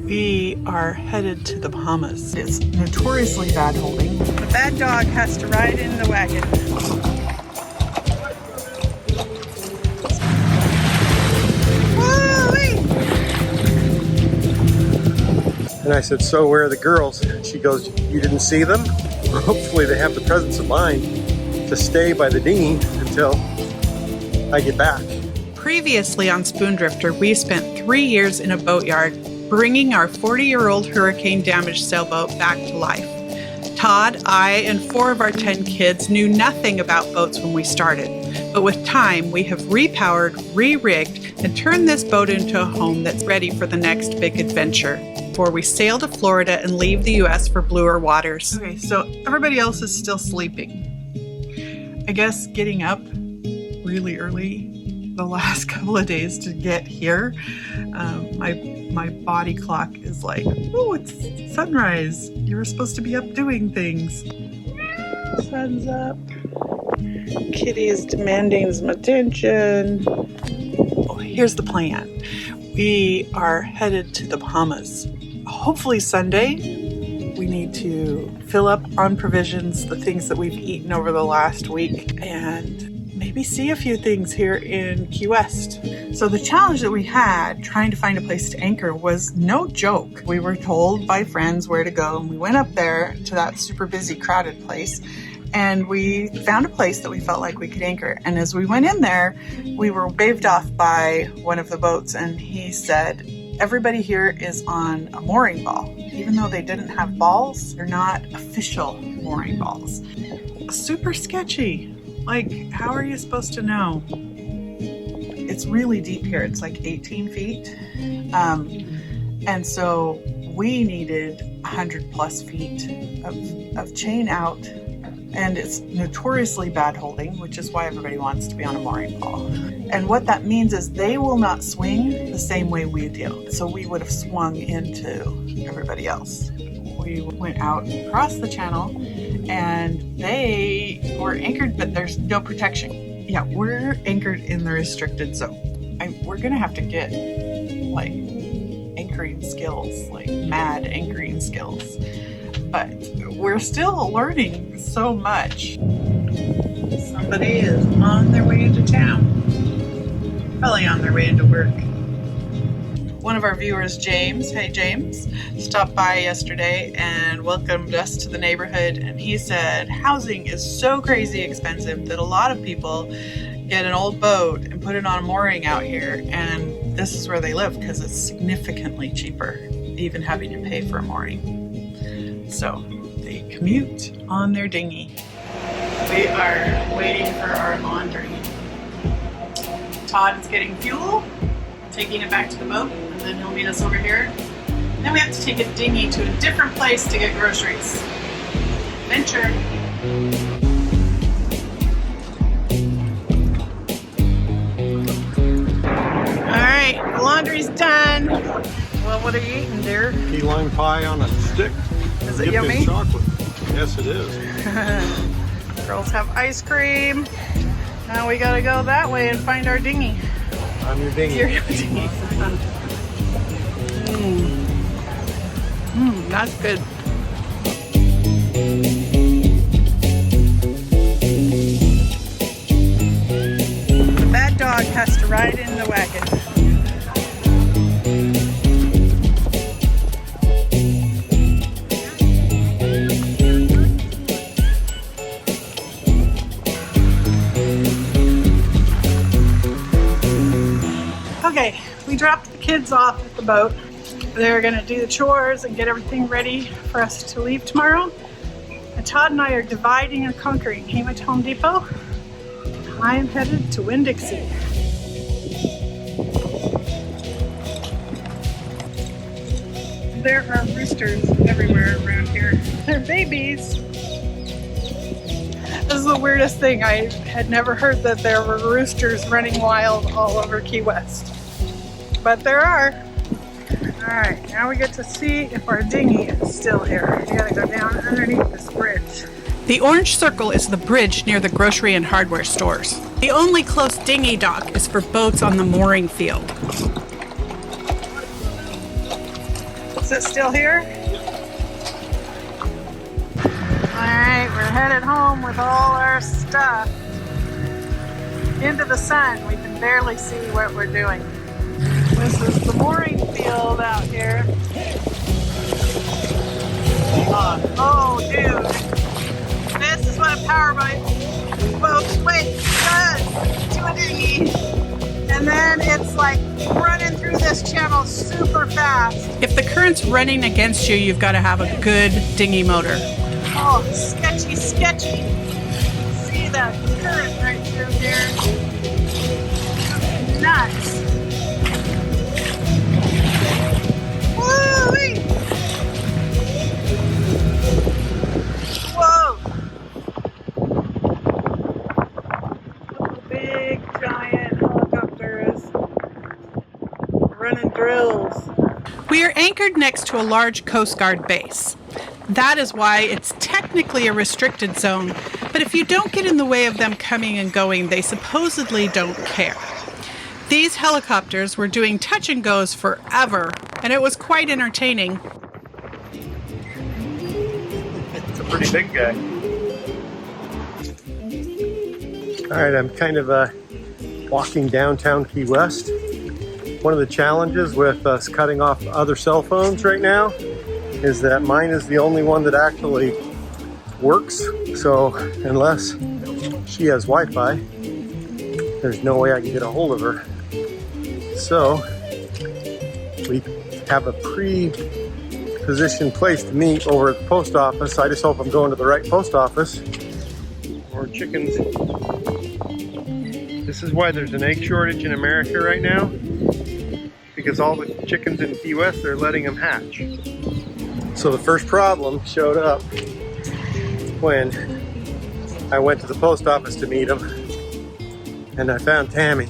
We are headed to the Bahamas. It's notoriously bad holding. The bad dog has to ride in the wagon. And I said, so where are the girls? She goes, you didn't see them? Hopefully they have the presence of mind to stay by the dinghy until I get back. Previously on Spoondrifter, we spent 3 years in a boatyard, bringing our 40-year-old hurricane-damaged sailboat back to life. Todd, I, and 4 of our 10 kids knew nothing about boats when we started. But with time, we have repowered, re-rigged, and turned this boat into a home that's ready for the next big adventure before we sail to Florida and leave the U.S. for bluer waters. Okay, so everybody else is still sleeping. I guess getting up really early the last couple of days to get here, my body clock is like, oh, it's sunrise. You were supposed to be up doing things. Sun's up. Kitty is demanding some attention. Oh, here's the plan. We are headed to the Bahamas. Hopefully Sunday. We need to fill up on provisions, the things that we've eaten over the last week, and maybe see a few things here in Key West. So the challenge that we had trying to find a place to anchor was no joke. We were told by friends where to go, and we went up there to that super busy, crowded place, and we found a place that we felt like we could anchor. And as we went in there, we were waved off by one of the boats, and he said, everybody here is on a mooring ball. Even though they didn't have balls, they're not official mooring balls. Super sketchy. Like, how are you supposed to know? It's really deep here. It's like 18 feet. And so we needed 100 plus feet of chain out. And it's notoriously bad holding, which is why everybody wants to be on a mooring ball. And what that means is they will not swing the same way we do. So we would have swung into everybody else. We went out across the channel and they were anchored, but there's no protection. Yeah, we're anchored in the restricted zone. We're gonna have to get like anchoring skills, like mad anchoring skills. But we're still learning so much. Somebody is on their way into town. Probably on their way into work. One of our viewers, James, hey James, stopped by yesterday and welcomed us to the neighborhood, and he said housing is so crazy expensive that a lot of people get an old boat and put it on a mooring out here, and this is where they live because it's significantly cheaper, even having to pay for a mooring. So they commute on their dinghy. We are waiting for our laundry. Todd is getting fuel, taking it back to the boat, and then he'll meet us over here. Then we have to take a dinghy to a different place to get groceries. Adventure. All right, the laundry's done. Well, what are you eating, dear? Key lime pie on a stick. Is it yummy? In chocolate. Yes, it is. Girls have ice cream. Now we gotta go that way and find our dinghy. I'm your dinghy. You're your dinghy. That's good. The bad dog has to ride in the wagon. Okay, we dropped the kids off at the boat. They're gonna do the chores and get everything ready for us to leave tomorrow. And Todd and I are dividing and conquering. Came at Home Depot. I am headed to Winn-Dixie. There are roosters everywhere around here. They're babies. This is the weirdest thing. I had never heard that there were roosters running wild all over Key West. But there are. All right, now we get to see if our dinghy is still here. We gotta go down underneath this bridge. The orange circle is the bridge near the grocery and hardware stores. The only close dinghy dock is for boats on the mooring field. Is it still here? Alright, we're headed home with all our stuff. Into the sun. We can barely see what we're doing. This is the mooring field out here. Oh, dude. This is what a powerboat does to a dinghy. And then it's like running through this channel super fast. If the current's running against you, you've got to have a good dinghy motor. Oh, sketchy, sketchy. See that current right through here? Nuts. Woo-wee. Whoa. Look at the big, giant helicopters running drills. We are anchored next to a large Coast Guard base. That is why it's technically a restricted zone, but if you don't get in the way of them coming and going, they supposedly don't care. These helicopters were doing touch and goes forever, and it was quite entertaining. It's a pretty big guy. Alright, I'm kind of walking downtown Key West. One of the challenges with us cutting off other cell phones right now is that mine is the only one that actually works. So unless she has Wi-Fi, there's no way I can get a hold of her. So we have a pre-positioned place to meet over at the post office. I just hope I'm going to the right post office. More chickens. This is why there's an egg shortage in America right now, because all the chickens in Key West, they're letting them hatch. So the first problem showed up when I went to the post office to meet him, and I found Tammy.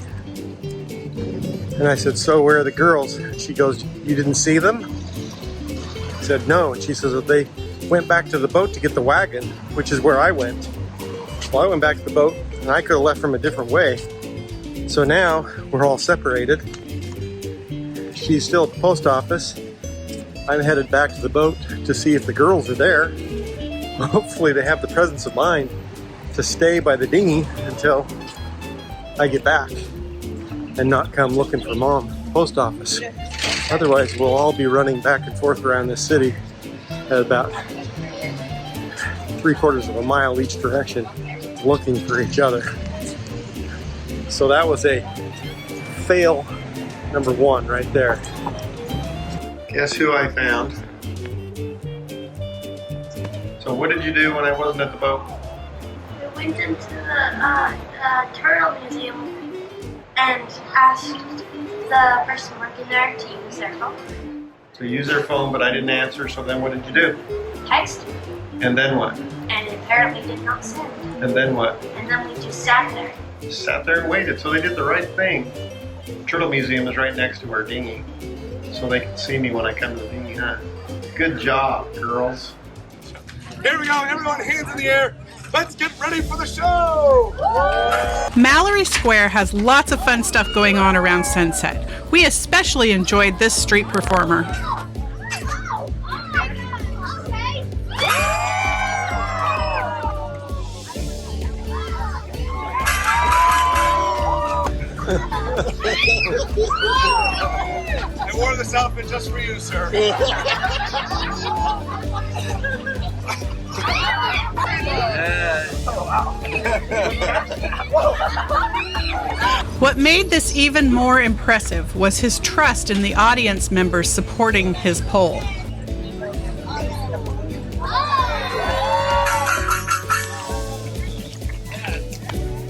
And I said, so where are the girls? She goes, you didn't see them? I said, no. And she says, well, they went back to the boat to get the wagon, which is where I went. Well, I went back to the boat, and I could have left from a different way. So now we're all separated. She's still at the post office. I'm headed back to the boat to see if the girls are there. Hopefully they have the presence of mind to stay by the dinghy until I get back and not come looking for Mom at the post office. Otherwise, we'll all be running back and forth around this city at about 3/4 of a mile each direction, looking for each other. So that was a fail number one right there. Guess who I found? So what did you do when I wasn't at the boat? We went into the turtle museum and asked the person working there to use their phone. So use their phone, but I didn't answer, so then what did you do? Text. And then what? And it apparently did not send. And then what? And then we just sat there. Just sat there and waited, so they did the right thing. The Turtle Museum is right next to our dinghy, so they can see me when I come to the dinghy, huh? Good job, girls. Here we go, everyone, hands in the air. Let's get ready for the show! Mallory Square has lots of fun stuff going on around sunset. We especially enjoyed this street performer. I wore this outfit just for you, sir. What made this even more impressive was his trust in the audience members supporting his pole.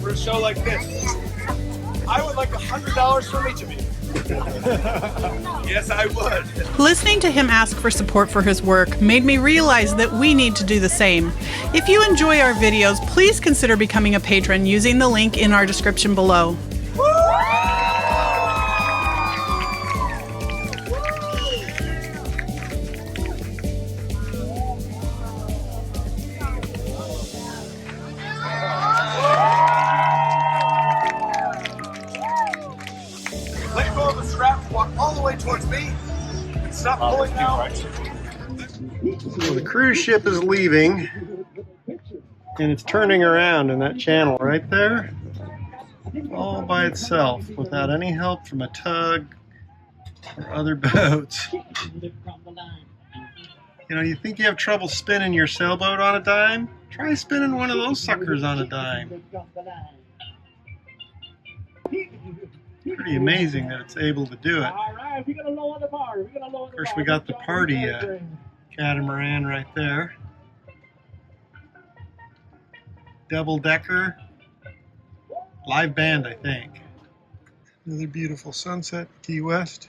For a show like this, I would like $100 from each of you. Yes, I would. Listening to him ask for support for his work made me realize that we need to do the same. If you enjoy our videos, please consider becoming a patron using the link in our description below. Let go of the strap, walk all the way towards me, and stop pulling now. So the cruise ship is leaving, and it's turning around in that channel right there, all by itself, without any help from a tug or other boats. You know, you think you have trouble spinning your sailboat on a dime? Try spinning one of those suckers on a dime. Pretty amazing that it's able to do it. Of course, we got the party catamaran right there. Double-decker. Live band, I think. Another beautiful sunset, Key West.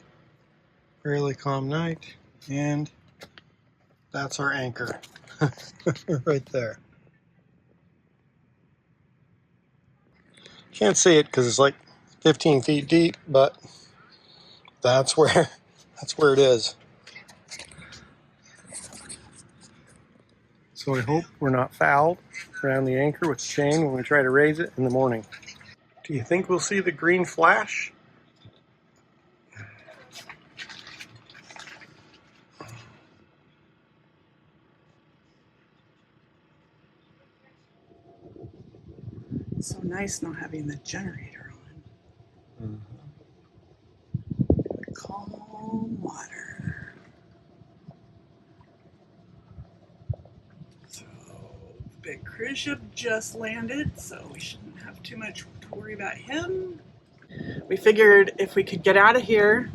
Fairly calm night. And that's our anchor. Right there. Can't see it because it's like 15 feet deep, but that's where it is. So I hope we're not fouled around the anchor with the chain when we try to raise it in the morning. Do you think we'll see the green flash? It's so nice not having the generator on. Calm water. So the big cruise ship just landed, so we shouldn't have too much to worry about him. We figured if we could get out of here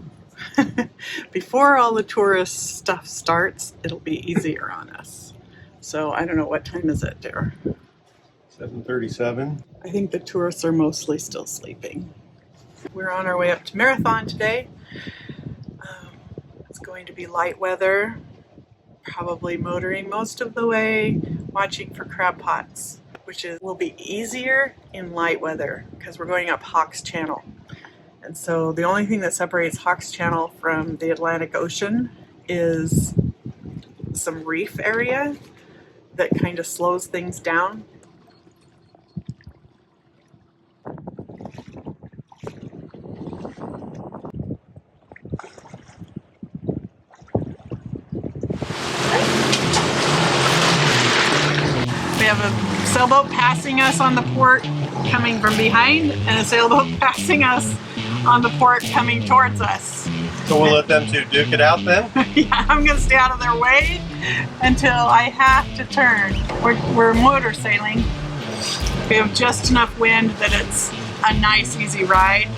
before all the tourist stuff starts, it'll be easier on us. So I don't know, what time is it, Dare? 7:37. I think the tourists are mostly still sleeping. We're on our way up to Marathon today. It's going to be light weather, probably motoring most of the way, watching for crab pots, which will be easier in light weather because we're going up Hawks Channel. And so the only thing that separates Hawks Channel from the Atlantic Ocean is some reef area that kind of slows things down. We have a sailboat passing us on the port coming from behind and a sailboat passing us on the port coming towards us. So we'll let them two duke it out then? Yeah, I'm going to stay out of their way until I have to turn. We're motor sailing. We have just enough wind that it's a nice, easy ride.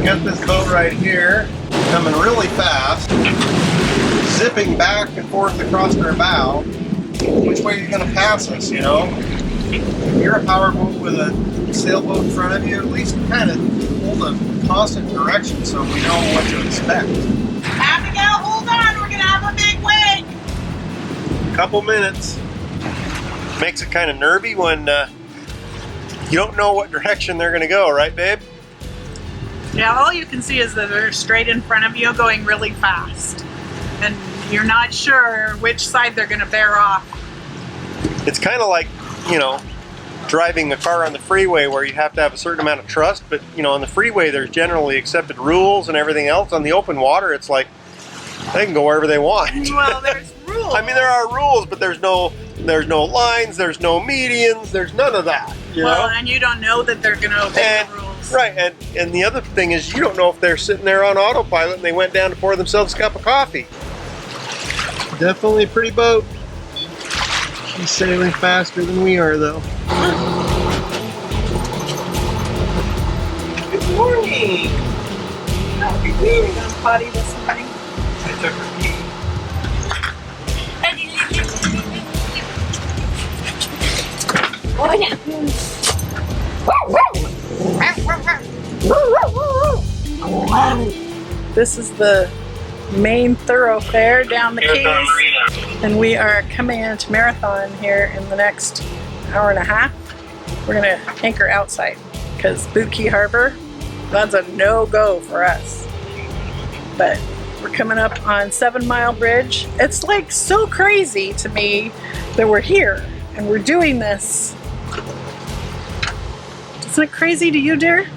Got this boat right here, coming really fast, zipping back and forth across our bow. Which way are you going to pass us, you know? If you're a powerboat with a sailboat in front of you, at least kind of hold a constant direction so we know what to expect. Abigail, hold on, we're going to have a big wake. Couple minutes. Makes it kind of nervy when you don't know what direction they're going to go, right, babe? Yeah, all you can see is that they're straight in front of you going really fast. And you're not sure which side they're going to bear off. It's kind of like, you know, driving a car on the freeway where you have to have a certain amount of trust, but, you know, on the freeway there's generally accepted rules and everything else. On the open water, it's like they can go wherever they want. Well, there's rules. I mean, there are rules, but there's no lines, there's no medians, there's none of that. You know? And you don't know that they're going to obey the rules. Right, and the other thing is you don't know if they're sitting there on autopilot and they went down to pour themselves a cup of coffee. Definitely a pretty boat. She's sailing faster than we are, though. Good morning. How are you doing on potty this morning? I took her pee. Oh yeah. This is the main thoroughfare down the Keys, and we are coming into Marathon here in the next hour and a half. We're gonna anchor outside because Boot Key Harbor That's a no-go for us. But we're coming up on 7 Mile Bridge. It's like so crazy to me that we're here and we're doing this. Isn't it crazy to you, dear?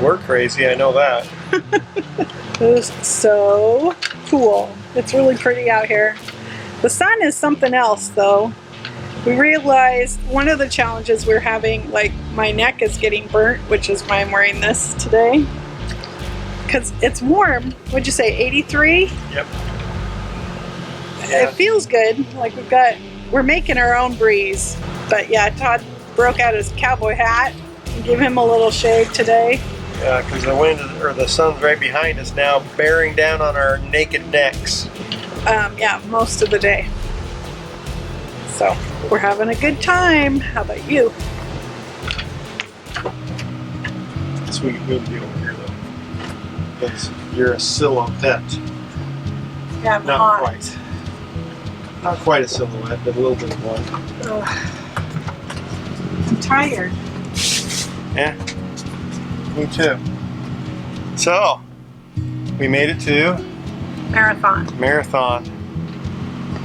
We're crazy, I know that. It is so cool. It's really pretty out here. The sun is something else though. We realized one of the challenges we're having, like my neck is getting burnt, which is why I'm wearing this today. Because it's warm. What'd you say, 83? Yep. It feels good. Like we're making our own breeze. But yeah, Todd broke out his cowboy hat and gave him a little shave today. Yeah, because the wind or the sun's right behind us now, bearing down on our naked necks. Yeah, most of the day. So we're having a good time. How about you? That's what you'll be over here though. Because you're a silhouette. Yeah, I'm Not hot. quite. Not quite a silhouette, but a little bit of one. I'm tired. Yeah. Me too. So, we made it to Marathon.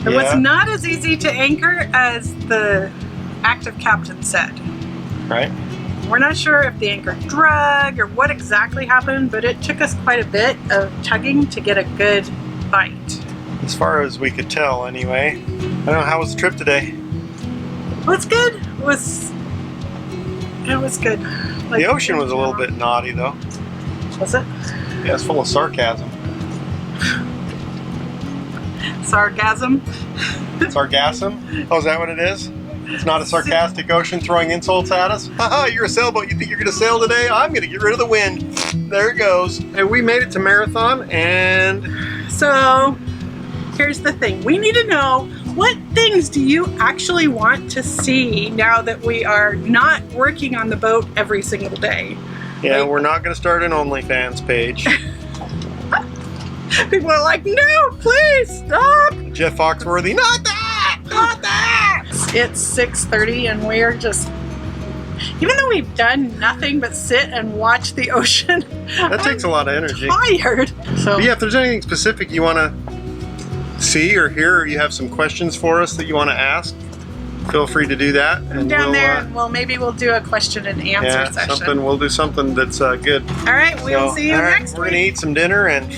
It was not as easy to anchor as the active captain said. Right? We're not sure if the anchor drug or what exactly happened, but it took us quite a bit of tugging to get a good bite. As far as we could tell, anyway. I don't know, how was the trip today? Well, it's good. It was good. Like, The ocean was a little bit naughty, though. Was it? Yeah, it's full of sarcasm. Sargasm. Sargassum? Oh, is that what it is? It's not a sarcastic ocean throwing insults at us? Haha, you're a sailboat. You think you're going to sail today? I'm going to get rid of the wind. There it goes. And we made it to Marathon, and... So, here's the thing. We need to know, what things do you actually want to see now that we are not working on the boat every single day? Yeah, Like, we're not going to start an OnlyFans page. people are like, no, please, stop! Jeff Foxworthy, not that! Not that! It's 6:30 and we are just, even though we've done nothing but sit and watch the ocean, That takes a lot of energy. tired. So, But yeah, if there's anything specific you want to see or hear, or you have some questions for us that you want to ask, feel free to do that. And down there, and maybe we'll do a question and answer session. We'll do something that's good. All right, we'll see you next We're week. going to eat some dinner and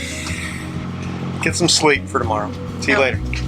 get some sleep for tomorrow. See you Yep. later.